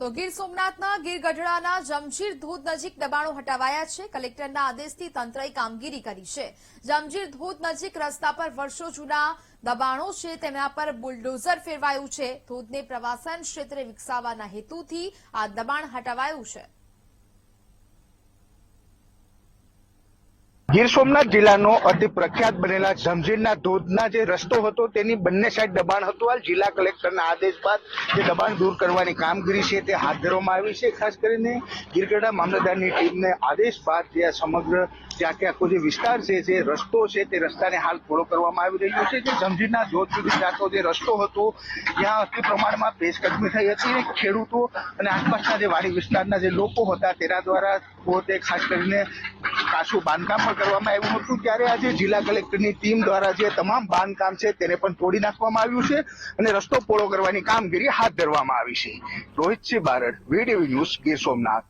તો ગીર સોમનાથના ગીર ગઢડાના જમશીર ધોધ નજીક દબાણો હટાવાયા છે। કલેક્ટરના આદેશથી તંત્રએ કામગીરી કરી છે। જમશીર ધોધ નજીક રસ્તા પર વર્ષો જૂના દબાણો છે, તેના પર બુલડોઝર ફેરવાયું છે। ધોધને પ્રવાસન ક્ષેત્રે વિકસાવવાના હેતુથી આ દબાણ હટાવાયું છે। ગીર સોમનાથ જિલ્લાનો અતિ પ્રખ્યાત બનેલા જમશીરના ધોધના જે રસ્તો હતો તેની બંને સાઈડ દબાણ હતું। હાલ જિલ્લા કલેક્ટરના આદેશ બાદ જે દબાણ દૂર કરવાની કામગીરી છે તે હાથ ધરવામાં આવી છે। ખાસ કરીને ગીરગઢડા મામલતદારની ટીમને આદેશ બાદ જે સમગ્ર જે આખો જે વિસ્તાર છે, જે રસ્તો છે તે રસ્તાને હાલ ફોલો કરવામાં આવી રહ્યો છે। જે જમશીરના ધોધ સુધી જતો જે રસ્તો હતો ત્યાં અતિ પ્રમાણમાં પેશકદમી થઈ હતી। ખેડૂતો અને આસપાસના જે વાડી વિસ્તારના જે લોકો હતા તેના દ્વારા પોતે ખાસ કરીને કાચું બાંધકામ પણ કરવામાં આવ્યું હતું, ત્યારે આજે જિલ્લા કલેક્ટરની ટીમ દ્વારા જે તમામ બાંધકામ છે તેને પણ તોડી નાખવામાં આવ્યું છે અને રસ્તો પહોળો કરવાની કામગીરી હાથ ધરવામાં આવી છે। Rohitsinh Barad, VTV news, Gir Somnath.